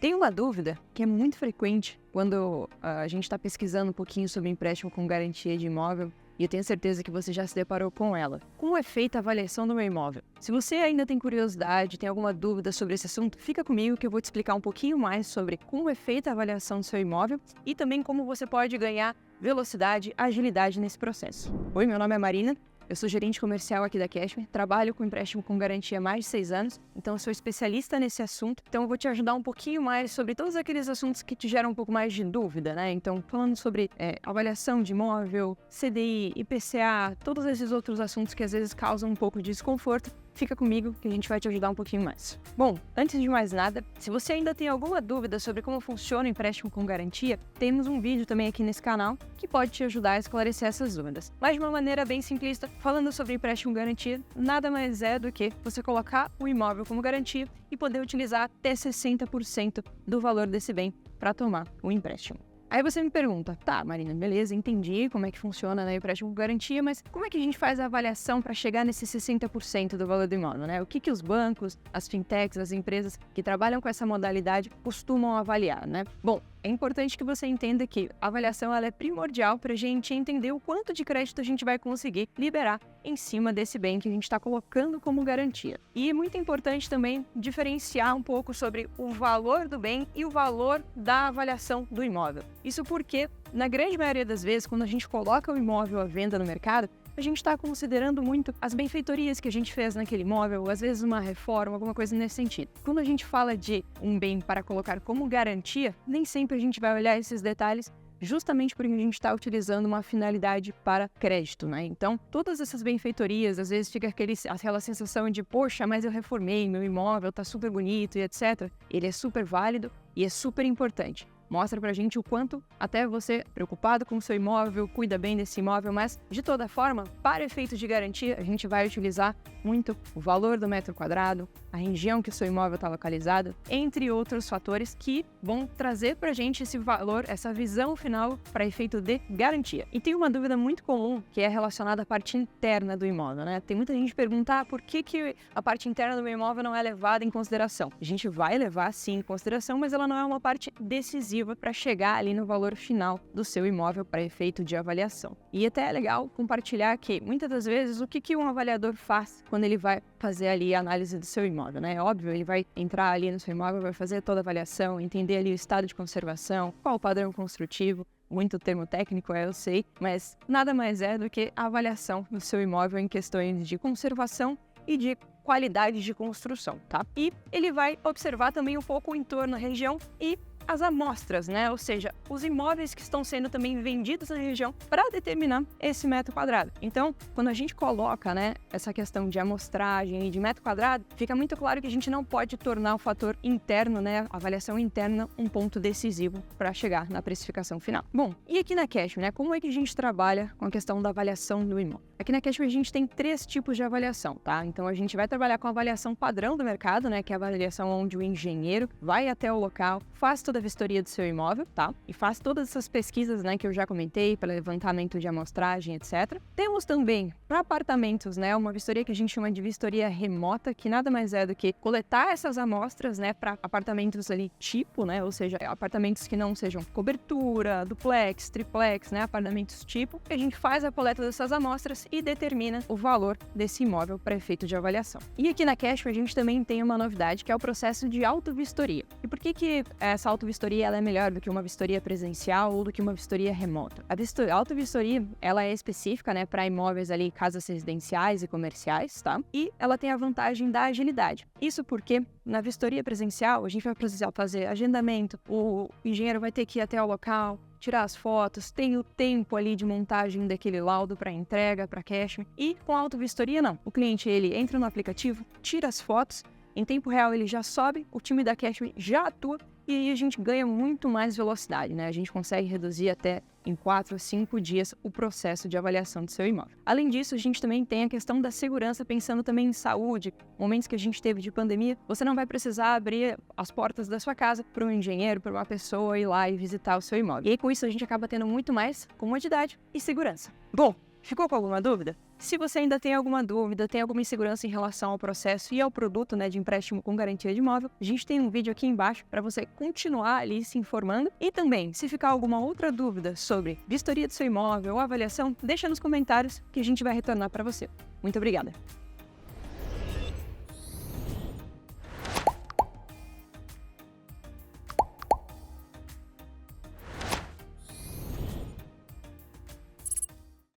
Tem uma dúvida que é muito frequente quando a gente está pesquisando um pouquinho sobre empréstimo com garantia de imóvel, e eu tenho certeza que você já se deparou com ela. Como é feita a avaliação do meu imóvel? Se você ainda tem curiosidade, tem alguma dúvida sobre esse assunto, fica comigo que eu vou te explicar um pouquinho mais sobre como é feita a avaliação do seu imóvel e também como você pode ganhar velocidade, agilidade nesse processo. Oi, meu nome é Marina. Eu sou gerente comercial aqui da Cashmere, trabalho com empréstimo com garantia há mais de 6 anos, então eu sou especialista nesse assunto, então eu vou te ajudar um pouquinho mais sobre todos aqueles assuntos que te geram um pouco mais de dúvida, né? Então, falando sobre avaliação de imóvel, CDI, IPCA, todos esses outros assuntos que às vezes causam um pouco de desconforto, fica comigo que a gente vai te ajudar um pouquinho mais. Bom, antes de mais nada, se você ainda tem alguma dúvida sobre como funciona o empréstimo com garantia, temos um vídeo também aqui nesse canal que pode te ajudar a esclarecer essas dúvidas. Mas de uma maneira bem simplista, falando sobre empréstimo com garantia, nada mais é do que você colocar o imóvel como garantia e poder utilizar até 60% do valor desse bem para tomar o empréstimo. Aí você me pergunta, tá, Marina, beleza, entendi como é que funciona, né, o empréstimo com garantia, mas como é que a gente faz a avaliação para chegar nesse 60% do valor do imóvel, né? O que os bancos, as fintechs, as empresas que trabalham com essa modalidade costumam avaliar, né? Bom, é importante que você entenda que a avaliação ela é primordial para a gente entender o quanto de crédito a gente vai conseguir liberar em cima desse bem que a gente está colocando como garantia. E é muito importante também diferenciar um pouco sobre o valor do bem e o valor da avaliação do imóvel. Isso porque, na grande maioria das vezes, quando a gente coloca o imóvel à venda no mercado, a gente está considerando muito as benfeitorias que a gente fez naquele imóvel, ou às vezes uma reforma, alguma coisa nesse sentido. Quando a gente fala de um bem para colocar como garantia, nem sempre a gente vai olhar esses detalhes, justamente porque a gente está utilizando uma finalidade para crédito, né? Então, todas essas benfeitorias, às vezes fica aquela sensação de, poxa, mas eu reformei, meu imóvel tá super bonito e etc. Ele é super válido e é super importante. Mostra pra gente o quanto até você, preocupado com o seu imóvel, cuida bem desse imóvel, mas de toda forma, para efeito de garantia, a gente vai utilizar muito o valor do metro quadrado, a região que o seu imóvel está localizado, entre outros fatores que vão trazer pra gente esse valor, essa visão final para efeito de garantia. E tem uma dúvida muito comum que é relacionada à parte interna do imóvel, né? Tem muita gente que pergunta por que a parte interna do meu imóvel não é levada em consideração. A gente vai levar sim em consideração, mas ela não é uma parte decisiva para chegar ali no valor final do seu imóvel para efeito de avaliação. E até é legal compartilhar que muitas das vezes o que um avaliador faz quando ele vai fazer ali a análise do seu imóvel, né? É óbvio, ele vai entrar ali no seu imóvel, vai fazer toda a avaliação, entender ali o estado de conservação, qual o padrão construtivo, muito termo técnico, eu sei, mas nada mais é do que a avaliação do seu imóvel em questões de conservação e de qualidade de construção, tá? E ele vai observar também um pouco o entorno, a região e as amostras, né? Ou seja, os imóveis que estão sendo também vendidos na região para determinar esse metro quadrado. Então, quando a gente coloca, né, essa questão de amostragem e de metro quadrado, fica muito claro que a gente não pode tornar o fator interno, né, a avaliação interna, um ponto decisivo para chegar na precificação final. Bom, e aqui na Cashmere, né, como é que a gente trabalha com a questão da avaliação do imóvel? Aqui na Cashmere a gente tem 3 tipos de avaliação, tá? Então a gente vai trabalhar com a avaliação padrão do mercado, né, que é a avaliação onde o engenheiro vai até o local, faz toda a vistoria do seu imóvel, tá? E faz todas essas pesquisas, né, que eu já comentei, para levantamento de amostragem, etc. Temos também, para apartamentos, né, uma vistoria que a gente chama de vistoria remota, que nada mais é do que coletar essas amostras, né, para apartamentos ali tipo, né, ou seja, apartamentos que não sejam cobertura, duplex, triplex, né, apartamentos tipo. A gente faz a coleta dessas amostras e determina o valor desse imóvel para efeito de avaliação. E aqui na Cashmere a gente também tem uma novidade, que é o processo de autovistoria. E por que essa autovistoria ela é melhor do que uma vistoria presencial ou do que uma vistoria remota? A autovistoria, ela é específica, né, para imóveis ali, casas residenciais e comerciais, tá? E ela tem a vantagem da agilidade. Isso porque na vistoria presencial, a gente vai precisar fazer agendamento, o engenheiro vai ter que ir até o local, tirar as fotos, tem o tempo ali de montagem daquele laudo para entrega, para Cashmere. E com a autovistoria, não. O cliente, ele entra no aplicativo, tira as fotos, em tempo real ele já sobe, o time da Cashmere já atua e aí a gente ganha muito mais velocidade, né? A gente consegue reduzir até em 4 a 5 dias o processo de avaliação do seu imóvel. Além disso, a gente também tem a questão da segurança, pensando também em saúde. Momentos que a gente teve de pandemia, você não vai precisar abrir as portas da sua casa para um engenheiro, para uma pessoa ir lá e visitar o seu imóvel. E aí, com isso, a gente acaba tendo muito mais comodidade e segurança. Bom, Ficou com alguma dúvida? Se você ainda tem alguma dúvida, tem alguma insegurança em relação ao processo e ao produto, de empréstimo com garantia de imóvel, a gente tem um vídeo aqui embaixo para você continuar ali se informando. E também, se ficar alguma outra dúvida sobre vistoria do seu imóvel ou avaliação, deixa nos comentários que a gente vai retornar para você. Muito obrigada!